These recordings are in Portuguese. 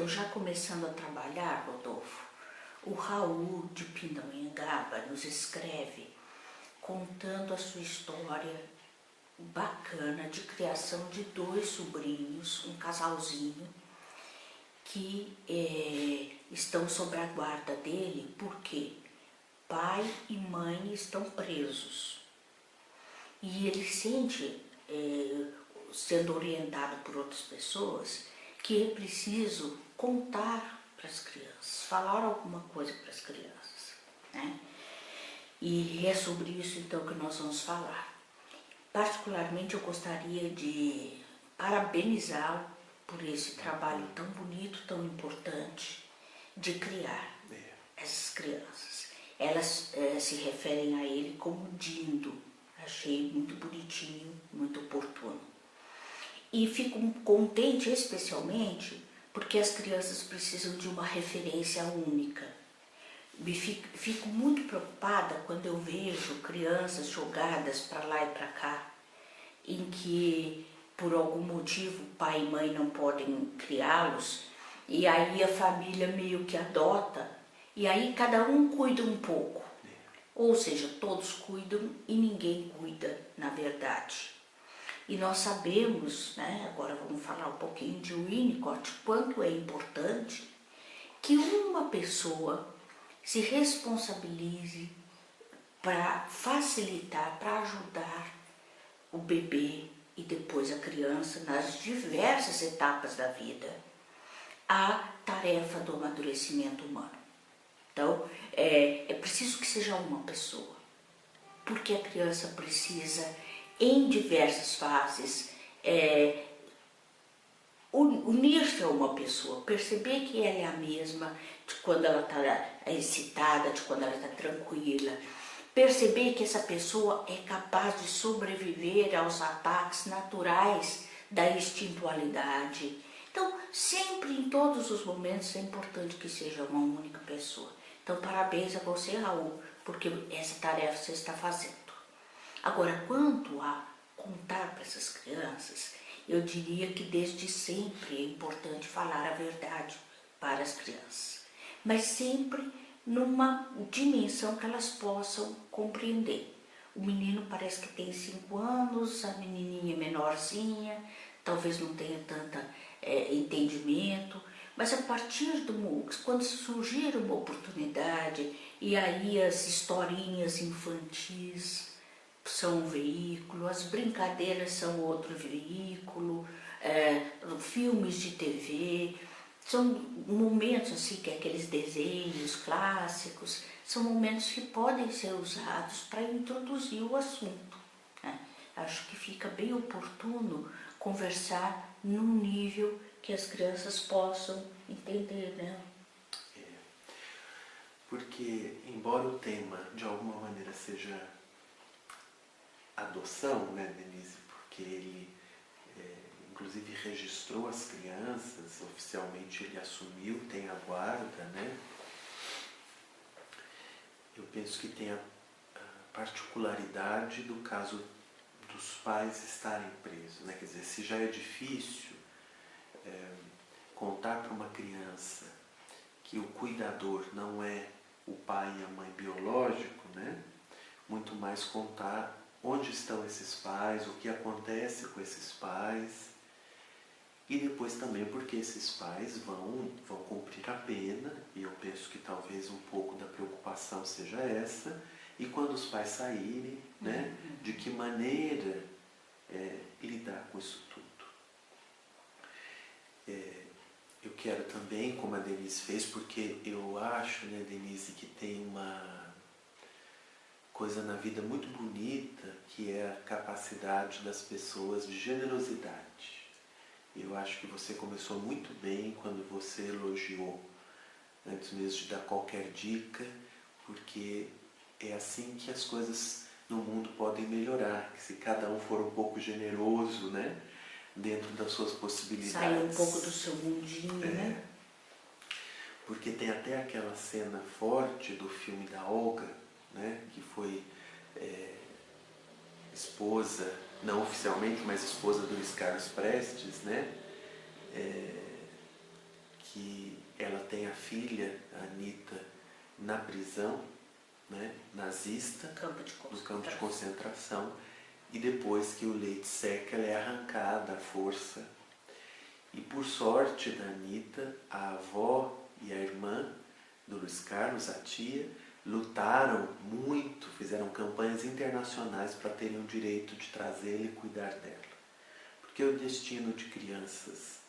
Então, já começando a trabalhar, Rodolfo, o Raul de Pindamonhangaba nos escreve contando a sua história bacana de criação de 2 sobrinhos, um casalzinho, que estão sob a guarda dele porque pai e mãe estão presos. E ele sente, sendo orientado por outras pessoas, que é preciso contar para as crianças, falar alguma coisa para as crianças, né? E é sobre isso então que nós vamos falar. Particularmente eu gostaria de parabenizá-lo por esse trabalho tão bonito, tão importante de criar essas crianças. Elas se referem a ele como Dindo. Achei muito bonitinho, muito oportuno. E fico contente especialmente porque as crianças precisam de uma referência única. Fico muito preocupada quando eu vejo crianças jogadas para lá e para cá, em que por algum motivo pai e mãe não podem criá-los, e aí a família meio que adota, e aí cada um cuida um pouco. Ou seja, todos cuidam e ninguém cuida, na verdade. E nós sabemos, né, agora vamos falar um pouquinho de Winnicott, quanto é importante que uma pessoa se responsabilize para facilitar, para ajudar o bebê e depois a criança nas diversas etapas da vida, a tarefa do amadurecimento humano. Então, é preciso que seja uma pessoa, porque a criança precisa, em diversas fases, unir-se a uma pessoa, perceber que ela é a mesma de quando ela está excitada, de quando ela está tranquila, perceber que essa pessoa é capaz de sobreviver aos ataques naturais da instintualidade. Então, sempre, em todos os momentos, é importante que seja uma única pessoa. Então, parabéns a você, Raul, porque essa tarefa você está fazendo. Agora, quanto a contar para essas crianças, eu diria que desde sempre é importante falar a verdade para as crianças, mas sempre numa dimensão que elas possam compreender. O menino parece que tem 5 anos, a menininha é menorzinha, talvez não tenha tanto entendimento, mas a partir quando surgir uma oportunidade, e aí as historinhas infantis são um veículo, as brincadeiras são outro veículo, filmes de TV, são momentos assim, que aqueles desenhos clássicos, são momentos que podem ser usados para introduzir o assunto, né? Acho que fica bem oportuno conversar num nível que as crianças possam entender, né? Porque, embora o tema de alguma maneira seja adoção, né, Denise? Porque ele, inclusive, registrou as crianças, oficialmente ele assumiu, tem a guarda, né? Eu penso que tem a particularidade do caso dos pais estarem presos, né? Quer dizer, se já é difícil contar para uma criança que o cuidador não é o pai e a mãe biológico, né? Muito mais contar onde estão esses pais, o que acontece com esses pais, e depois também porque esses pais vão cumprir a pena, e eu penso que talvez um pouco da preocupação seja essa, e quando os pais saírem, né, de que maneira lidar com isso tudo. Eu quero também, como a Denise fez, porque eu acho, né, Denise, que tem uma coisa na vida muito bonita, que é a capacidade das pessoas de generosidade. Eu acho que você começou muito bem quando você elogiou, antes mesmo de dar qualquer dica, porque é assim que as coisas no mundo podem melhorar, que se cada um for um pouco generoso, né, dentro das suas possibilidades. Sair um pouco do seu mundinho, né? Porque tem até aquela cena forte do filme da Olga, né, que foi esposa, não oficialmente, mas esposa do Luiz Carlos Prestes, né, que ela tem a filha, a Anitta, na prisão, né, nazista, no campo de concentração, e depois que o leite seca, ela é arrancada à força. E por sorte da Anitta, a avó e a irmã do Luiz Carlos, a tia, lutaram muito, fizeram campanhas internacionais para terem o direito de trazê-la e cuidar dela. Porque o destino de crianças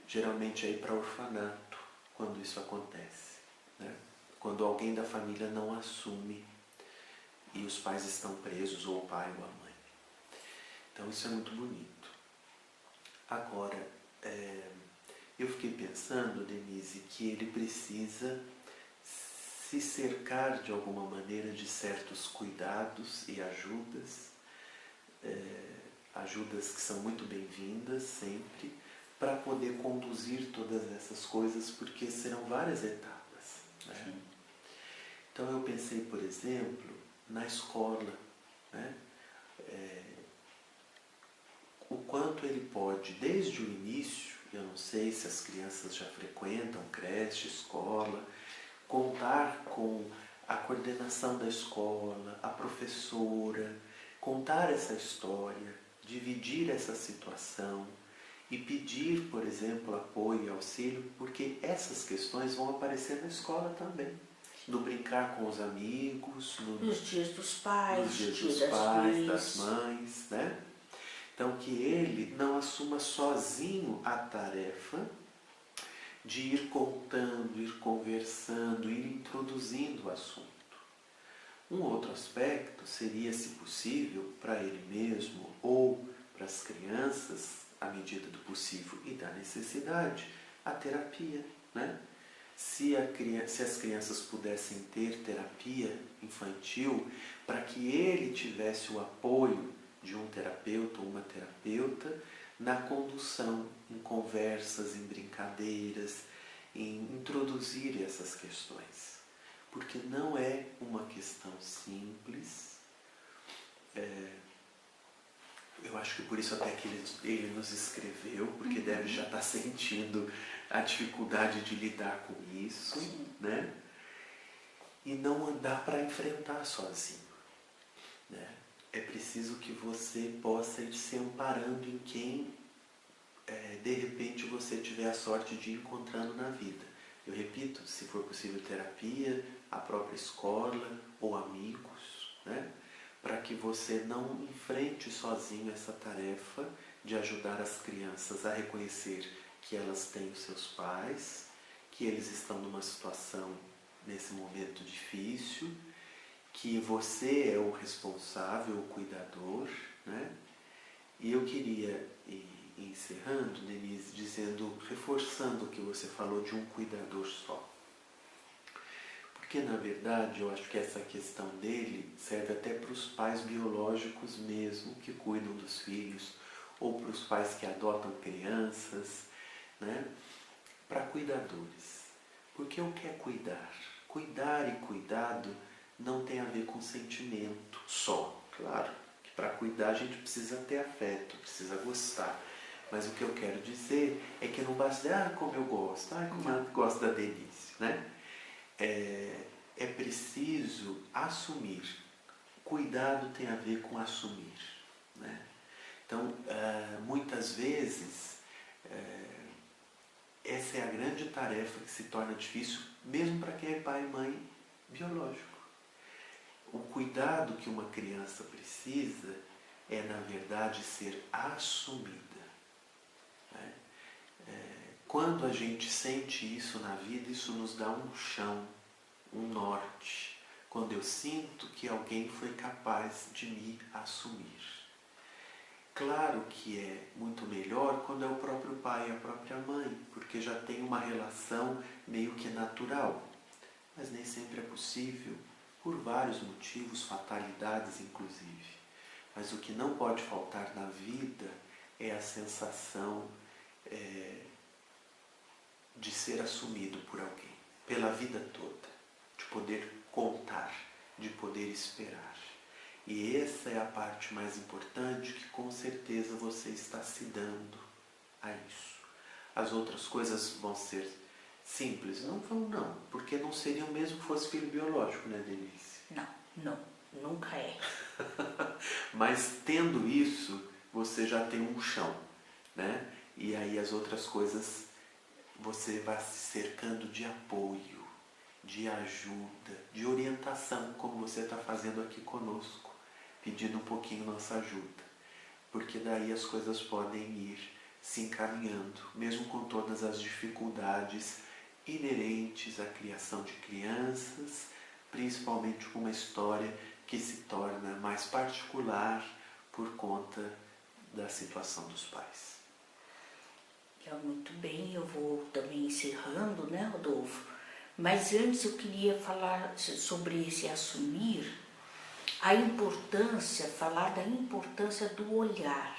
geralmente é ir para orfanato quando isso acontece, né? Quando alguém da família não assume e os pais estão presos, ou o pai ou a mãe. Então isso é muito bonito. Agora, eu fiquei pensando, Denise, que ele precisa se cercar de alguma maneira de certos cuidados e ajudas, ajudas que são muito bem-vindas sempre, para poder conduzir todas essas coisas, porque serão várias etapas, né? Então eu pensei, por exemplo, na escola, né? O quanto ele pode, desde o início, eu não sei se as crianças já frequentam creche, escola, contar com a coordenação da escola, a professora, contar essa história, dividir essa situação e pedir, por exemplo, apoio e auxílio, porque essas questões vão aparecer na escola também. No brincar com os amigos, nos dias dos pais, nos dias dos pais, das mães, né? Então que ele não assuma sozinho a tarefa de ir contando, ir conversando, ir introduzindo o assunto. Um outro aspecto seria, se possível, para ele mesmo ou para as crianças, à medida do possível e da necessidade, a terapia, né? Se as crianças pudessem ter terapia infantil, para que ele tivesse o apoio de um terapeuta ou uma terapeuta na condução, em conversas, em brincadeiras, em introduzir essas questões. Porque não é uma questão simples. Eu acho que por isso até que ele nos escreveu, porque deve já estar sentindo a dificuldade de lidar com isso, né? E não dá para enfrentar sozinho, né? É preciso que você possa ir se amparando em quem, de repente, você tiver a sorte de ir encontrando na vida. Eu repito, se for possível terapia, a própria escola ou amigos, né? Para que você não enfrente sozinho essa tarefa de ajudar as crianças a reconhecer que elas têm os seus pais, que eles estão numa situação, nesse momento difícil, que você é o responsável, o cuidador, né? E eu queria ir encerrando, Denise, reforçando o que você falou de um cuidador só. Porque, na verdade, eu acho que essa questão dele serve até para os pais biológicos mesmo, que cuidam dos filhos, ou para os pais que adotam crianças, né? Para cuidadores. Porque o que é cuidar? Cuidar e cuidado não tem a ver com sentimento só. Claro que para cuidar a gente precisa ter afeto, precisa gostar. Mas o que eu quero dizer é que não basta dizer, como eu gosto, como eu gosto da Denise, né? É preciso assumir. Cuidado tem a ver com assumir, né? Então, muitas vezes, essa é a grande tarefa que se torna difícil, mesmo para quem é pai e mãe biológico. O cuidado que uma criança precisa é, na verdade, ser assumida, né? Quando a gente sente isso na vida, isso nos dá um chão, um norte. Quando eu sinto que alguém foi capaz de me assumir. Claro que é muito melhor quando é o próprio pai e a própria mãe, porque já tem uma relação meio que natural. Mas nem sempre é possível, por vários motivos, fatalidades inclusive. Mas o que não pode faltar na vida é a sensação de ser assumido por alguém, pela vida toda, de poder contar, de poder esperar. E essa é a parte mais importante que com certeza você está se dando a isso. As outras coisas vão ser simples? Não vão não, porque não seria o mesmo que fosse filho biológico, né, Denise? Não, nunca é. Mas tendo isso, você já tem um chão, né? E aí as outras coisas você vai se cercando de apoio, de ajuda, de orientação, como você está fazendo aqui conosco, pedindo um pouquinho nossa ajuda. Porque daí as coisas podem ir se encaminhando, mesmo com todas as dificuldades inerentes à criação de crianças, principalmente com uma história que se torna mais particular por conta da situação dos pais. Muito bem, eu vou também encerrando, né, Rodolfo? Mas antes eu queria falar sobre esse assumir, a importância, falar da importância do olhar.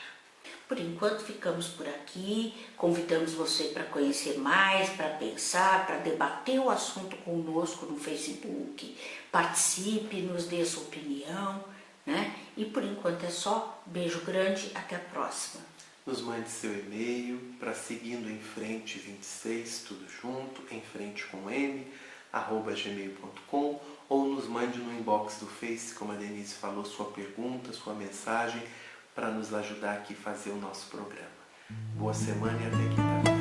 Por enquanto ficamos por aqui, convidamos você para conhecer mais, para pensar, para debater o assunto conosco no Facebook, participe, nos dê sua opinião, né? E por enquanto é só, beijo grande, até a próxima. Nos mande seu e-mail para seguindo em frente 26, tudo junto, em frente com M, @gmail.com, ou nos mande no inbox do Face, como a Denise falou, sua pergunta, sua mensagem, para nos ajudar aqui a fazer o nosso programa. Boa semana e até quinta-feira.